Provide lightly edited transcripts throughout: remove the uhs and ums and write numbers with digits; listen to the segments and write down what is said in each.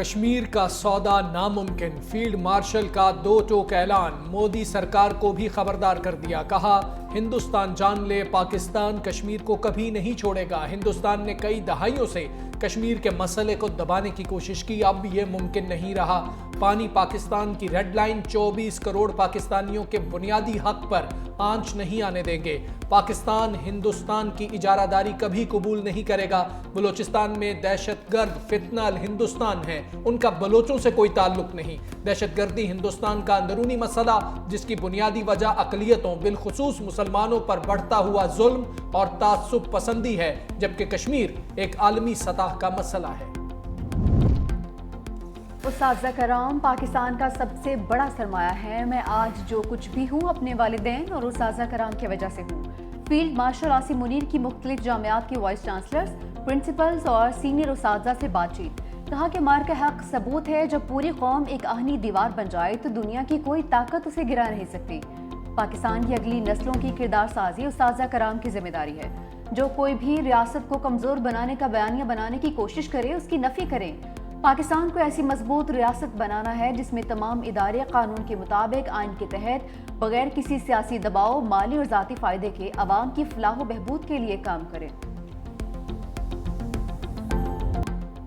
کشمیر کا سودا ناممکن، فیلڈ مارشل کا دو ٹوک اعلان، مودی سرکار کو بھی خبردار کر دیا، کہا ہندوستان جان لے پاکستان کشمیر کو کبھی نہیں چھوڑے گا۔ ہندوستان نے کئی دہائیوں سے کشمیر کے مسئلے کو دبانے کی کوشش کی، اب یہ ممکن نہیں رہا۔ پانی پاکستان کی ریڈ لائن، 24 کروڑ پاکستانیوں کے بنیادی حق پر آنچ نہیں آنے دیں گے۔ پاکستان ہندوستان کی اجارہ داری کبھی قبول نہیں کرے گا۔ بلوچستان میں دہشت گرد فتنہ ہندوستان ہے، ان کا بلوچوں سے کوئی تعلق نہیں۔ دہشت گردی ہندوستان کا اندرونی مسئلہ، جس کی بنیادی وجہ اقلیتوں بالخصوص مسلمانوں پر بڑھتا ہوا ظلم اور تعصب پسندی ہے، جبکہ کشمیر ایک عالمی سطح کا مسئلہ ہے۔ اساتذہ کرام، پاکستان کا سب سے بڑا سرمایہ ہے۔ میں آج جو کچھ بھی ہوں اپنے والدین اور اساتذہ کرام کی وجہ سے ہوں۔ فیلڈ مارشل عاصم منیر کی مختلف جامعات کے وائس چانسلرز، پرنسپلز اور سینئر اساتذہ سے بات چیت۔ کہا کہ مارکہ حق ثبوت ہے، جب پوری قوم ایک آہنی دیوار بن جائے تو دنیا کی کوئی طاقت اسے گرا نہیں سکتی۔ پاکستان کی اگلی نسلوں کی کردار سازی اساتذہ کرام کی ذمہ داری ہے۔ جو کوئی بھی ریاست کو کمزور بنانے کا بیانیہ بنانے کی کوشش کرے، اس کی نفی کریں۔ پاکستان کو ایسی مضبوط ریاست بنانا ہے جس میں تمام ادارے قانون کے مطابق آئین کے تحت بغیر کسی سیاسی دباؤ، مالی اور ذاتی فائدے کے عوام کی فلاح و بہبود کے لیے کام کریں۔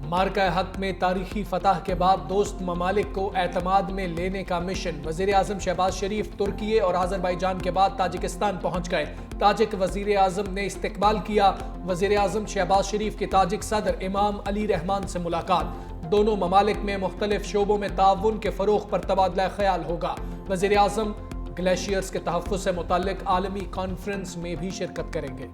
مارکہ حق میں تاریخی فتح کے بعد دوست ممالک کو اعتماد میں لینے کا مشن، وزیر اعظم شہباز شریف ترکیے اور آذربائیجان کے بعد تاجکستان پہنچ گئے۔ تاجک وزیر اعظم نے استقبال کیا۔ وزیر اعظم شہباز شریف کی تاجک صدر امام علی رحمان سے ملاقات۔ دونوں ممالک میں مختلف شعبوں میں تعاون کے فروغ پر تبادلہ خیال ہوگا۔ وزیر اعظم گلیشیئرز کے تحفظ سے متعلق عالمی کانفرنس میں بھی شرکت کریں گے۔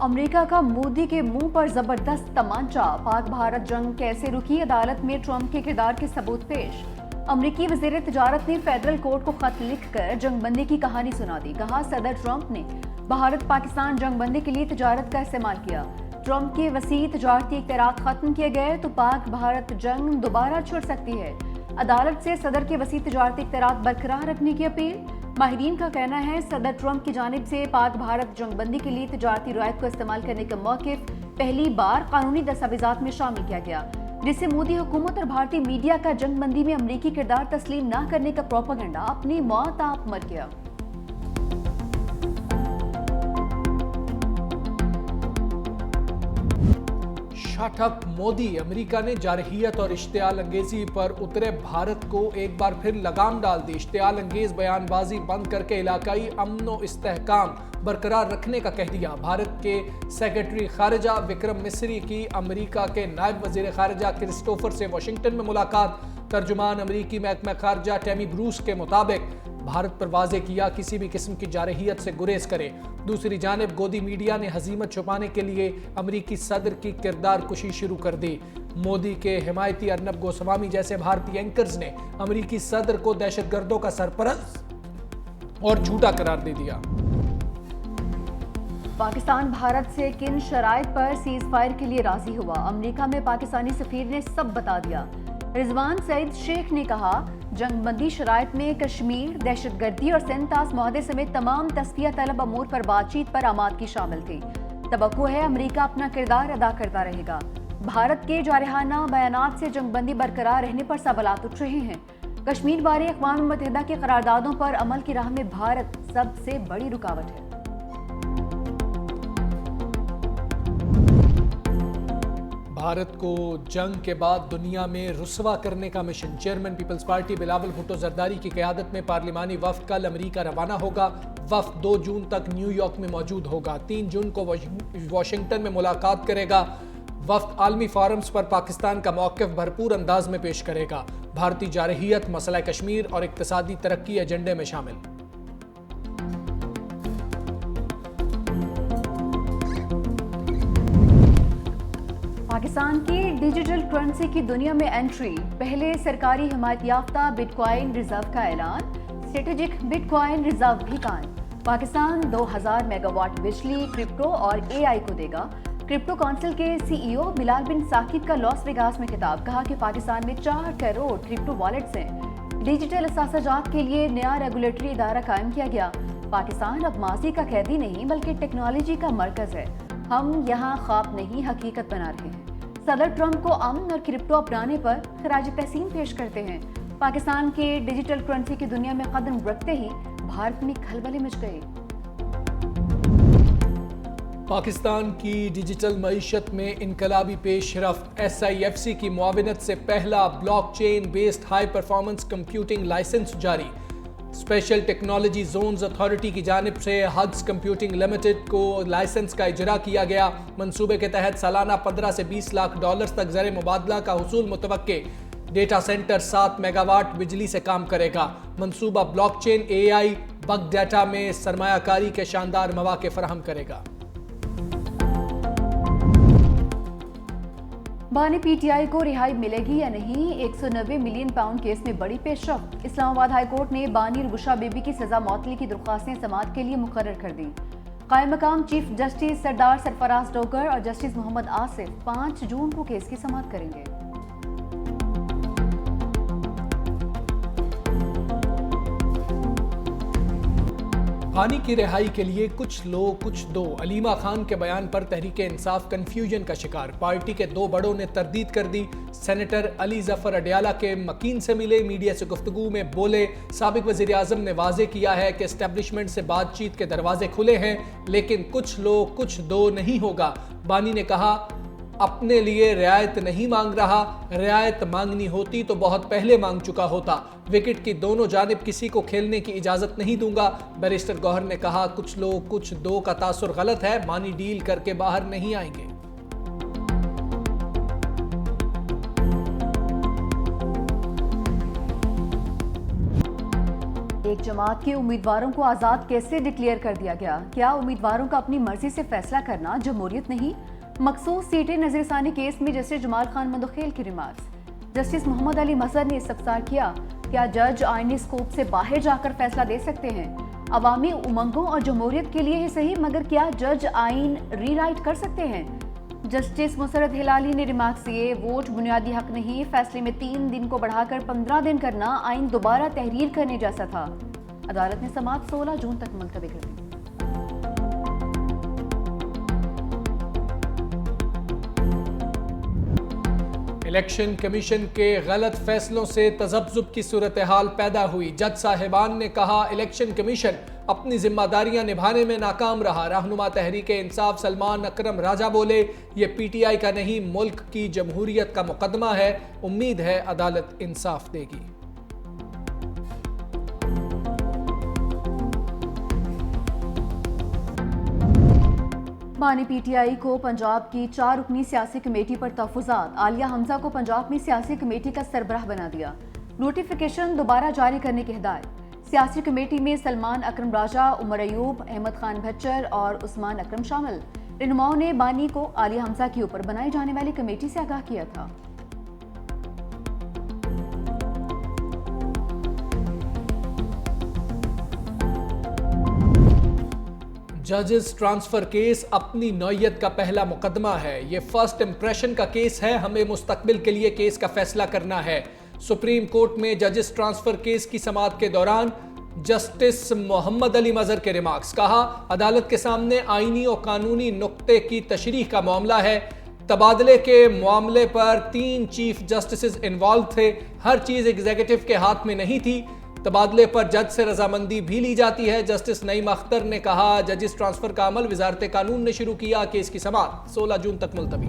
امریکہ کا مودی کے منہ پر زبردست تمانچہ، پاک بھارت جنگ کیسے رکی، عدالت میں ٹرمپ کے کردار کے ثبوت پیش۔ امریکی وزیر تجارت نے فیڈرل کورٹ کو خط لکھ کر جنگ بندی کی کہانی سنا دی۔ کہا صدر ٹرمپ نے بھارت پاکستان جنگ بندی کے لیے تجارت کا استعمال کیا۔ ٹرمپ کے وسیع تجارتی اختیارات ختم کیے گئے تو پاک بھارت جنگ دوبارہ چھڑ سکتی ہے۔ عدالت سے صدر کے وسیع تجارتی اختیارات برقرار رکھنے کی اپیل۔ ماہرین کا کہنا ہے صدر ٹرمپ کی جانب سے پاک بھارت جنگ بندی کے لیے تجارتی روایت کو استعمال کرنے کا موقف پہلی بار قانونی دستاویزات میں شامل کیا گیا، جس سے مودی حکومت اور بھارتی میڈیا کا جنگ بندی میں امریکی کردار تسلیم نہ کرنے کا پروپیگنڈا اپنی موت آپ مر گیا۔ شٹ اپ مودی، امریکہ نے جارحیت اور اشتعال انگیزی پر اترے بھارت کو ایک بار پھر لگام ڈال دی۔ اشتعال انگیز بیان بازی بند کر کے علاقائی امن و استحکام برقرار رکھنے کا کہہ دیا۔ بھارت کے سیکرٹری خارجہ وکرم مسری کی امریکہ کے نائب وزیر خارجہ کرسٹوفر سے واشنگٹن میں ملاقات۔ ترجمان امریکی محکمہ خارجہ ٹیمی بروس کے مطابق بھارت پر واضح کیا کسی بھی قسم کی جارحیت سے گریز کرے۔ دوسری جانب گودی میڈیا نے ہزیمت چھپانے کے لیے امریکی صدر کی کردار کشی شروع کر دی۔ مودی کے حمایتی ارنب گوسوامی جیسے بھارتی اینکرز نے امریکی صدر کو دہشت گردوں کا سرپرست اور جھوٹا قرار دے دیا۔ پاکستان بھارت سے کن شرائط پر سیز فائر کے لیے راضی ہوا، امریکہ میں پاکستانی سفیر نے سب بتا دیا۔ رضوان سعید شیخ نے کہا جنگ بندی شرائط میں کشمیر، دہشت گردی اور سنتاس معاہدے سمیت تمام تصفیہ طلب امور پر بات چیت پر آمادگی شامل تھی۔ توقع ہے امریکہ اپنا کردار ادا کرتا رہے گا۔ بھارت کے جارحانہ بیانات سے جنگ بندی برقرار رہنے پر سوالات اٹھ رہے ہیں۔ کشمیر بارے اقوام متحدہ کے قراردادوں پر عمل کی راہ میں بھارت سب سے بڑی رکاوٹ ہے۔ بھارت کو جنگ کے بعد دنیا میں رسوا کرنے کا مشن، چیئرمین پیپلز پارٹی بلاول بھٹو زرداری کی قیادت میں پارلیمانی وفد کل امریکہ روانہ ہوگا۔ وفد 2 جون تک نیو یارک میں موجود ہوگا، 3 جون کو واشنگٹن میں ملاقات کرے گا۔ وفد عالمی فورمز پر پاکستان کا موقف بھرپور انداز میں پیش کرے گا۔ بھارتی جارحیت، مسئلہ کشمیر اور اقتصادی ترقی ایجنڈے میں شامل۔ پاکستان کی ڈیجیٹل کرنسی کی دنیا میں انٹری، پہلے سرکاری حمایت یافتہ بٹ کوائن ریزرو کا اعلان، اسٹریٹجک بٹ کوائن ریزرو بھی قائم۔ پاکستان 2000 میگا واٹ بجلی کرپٹو اور اے آئی کو دے گا۔ کرپٹو کونسل کے سی ای او بلال بن ثاقب کا لاس ویگاس میں خطاب، کہا کہ پاکستان میں 4 کروڑ کرپٹو والیٹس ہیں۔ ڈیجیٹل اثاثہ جات کے لیے نیا ریگولیٹری ادارہ قائم کیا گیا۔ پاکستان اب ماضی کا قیدی نہیں بلکہ ٹیکنالوجی کا مرکز ہے. ہم یہاں خواب نہیں حقیقت بنا رہے ہیں. صدر ٹرمپ کو امن اور کرپٹو اپنانے پر خراج تحسین پیش کرتے ہیں. پاکستان کے ڈیجیٹل کرنسی کی دنیا میں قدم رکھتے ہی بھارت میں کھلبلے مچ گئے. پاکستان کی ڈیجیٹل معیشت میں انقلابی پیش رفت. SIFC کی معاونت سے پہلا blockchain based high performance computing license جاری. اسپیشل ٹیکنالوجی زونز اتھارٹی کی جانب سے ہگز کمپیوٹنگ لمیٹڈ کو لائسنس کا اجرا کیا گیا. منصوبے کے تحت سالانہ 15 سے 20 لاکھ ڈالرز تک زر مبادلہ کا حصول متوقع. ڈیٹا سینٹر 7 میگا واٹ بجلی سے کام کرے گا. منصوبہ blockchain AI big data میں سرمایہ کاری کے شاندار مواقع فراہم کرے گا. بانی PTI کو رہائی ملے گی یا نہیں؟ 190 ملین پاؤنڈ کیس میں بڑی پیش رفت. اسلام آباد ہائی کورٹ نے بانی اور گشا بی بی کی سزا معطلی کی درخواستیں سماعت کے لیے مقرر کر دی. قائم مقام چیف جسٹس سردار سرفراز ڈوگر اور جسٹس محمد آصف 5 جون کو کیس کی سماعت کریں گے. بانی کی رہائی کے لیے کچھ لو کچھ دو. علیمہ خان کے بیان پر تحریک انصاف کنفیوژن کا شکار. پارٹی کے 2 بڑوں نے تردید کر دی. سینیٹر علی ظفر اڈیالہ کے مکین سے ملے, میڈیا سے گفتگو میں بولے. سابق وزیر اعظم نے واضح کیا ہے کہ اسٹیبلشمنٹ سے بات چیت کے دروازے کھلے ہیں لیکن کچھ لو کچھ دو نہیں ہوگا. بانی نے کہا اپنے لیے رعایت نہیں مانگ رہا, رعایت مانگنی ہوتی تو بہت پہلے مانگ چکا ہوتا. وکٹ کی دونوں جانب کسی کو کھیلنے کی اجازت نہیں دوں گا. بیرسٹر گوہر نے کہا کچھ لوگ کچھ دو کا تاثر غلط ہے, مانی ڈیل کر کے باہر نہیں آئیں گے. ایک جماعت کے امیدواروں کو آزاد کیسے ڈکلیئر کر دیا گیا؟ کیا امیدواروں کا اپنی مرضی سے فیصلہ کرنا جمہوریت نہیں؟ مخصوص سیٹیں نظر ثانی کیس میں جسٹس جمال خان مندوخیل کی ریمارکس. جسٹس محمد علی مظہر نے استفسار کیا, کیا جج آئینی سکوپ سے باہر جا کر فیصلہ دے سکتے ہیں؟ عوامی امنگوں اور جمہوریت کے لیے ہی صحیح, مگر کیا جج آئین ری رائٹ کر سکتے ہیں؟ جسٹس مسرت ہلالی نے ریمارکس دیے, ووٹ بنیادی حق نہیں, فیصلے میں 3 دن کو بڑھا کر 15 دن کرنا آئین دوبارہ تحریر کرنے جیسا تھا. عدالت نے سماعت 16 جون تک ملتوی کر دی. الیکشن کمیشن کے غلط فیصلوں سے تذبذب کی صورتحال پیدا ہوئی. جج صاحبان نے کہا الیکشن کمیشن اپنی ذمہ داریاں نبھانے میں ناکام رہا. رہنما تحریک انصاف سلمان اکرم راجہ بولے یہ PTI کا نہیں ملک کی جمہوریت کا مقدمہ ہے, امید ہے عدالت انصاف دے گی. بانی PTI کو پنجاب کی 4 رکنی سیاسی کمیٹی پر تحفظات. عالیہ حمزہ کو پنجاب میں سیاسی کمیٹی کا سربراہ بنا دیا. نوٹیفیکیشن دوبارہ جاری کرنے کی ہدایت. سیاسی کمیٹی میں سلمان اکرم راجہ, عمر ایوب, احمد خان بھچر اور عثمان اکرم شامل. رہنماؤں نے بانی کو عالیہ حمزہ کے اوپر بنائی جانے والی کمیٹی سے آگاہ کیا تھا. ججز ٹرانسفر کیس اپنی نوعیت کا پہلا مقدمہ ہے. یہ فرسٹ امپریشن کا کیس ہے, ہمیں مستقبل کے لیے کیس کا فیصلہ کرنا ہے. سپریم کورٹ میں ججز ٹرانسفر کیس کی سماعت کے دوران جسٹس محمد علی مظہر کے ریمارکس. کہا عدالت کے سامنے آئینی اور قانونی نقطے کی تشریح کا معاملہ ہے. تبادلے کے معاملے پر 3 چیف جسٹسز انوالو تھے, ہر چیز ایگزیکٹو کے ہاتھ میں نہیں تھی. تبادلے پر جج سے رضامندی بھی لی جاتی ہے. جسٹس نعیم اختر نے کہا ججز ٹرانسفر کا عمل وزارت قانون نے شروع کیا. کیس کی سماعت 16 جون تک ملتوی.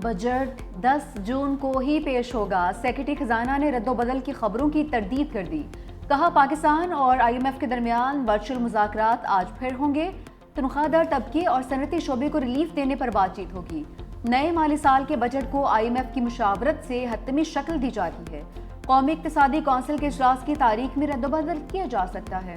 بجٹ 10 جون کو ہی پیش ہوگا. سیکرٹری خزانہ نے رد و بدل کی خبروں کی تردید کر دی. کہا پاکستان اور IMF کے درمیان ورچوئل مذاکرات آج پھر ہوں گے. تنخواہ دار طبقے اور صنعتی شعبے کو ریلیف دینے پر بات چیت ہوگی. نئے مالی سال کے بجٹ کو IMF کی مشاورت سے حتمی شکل دی جا رہی ہے. قومی اقتصادی کونسل کے اجلاس کی تاریخ میں رد و بدل کیا جا سکتا ہے.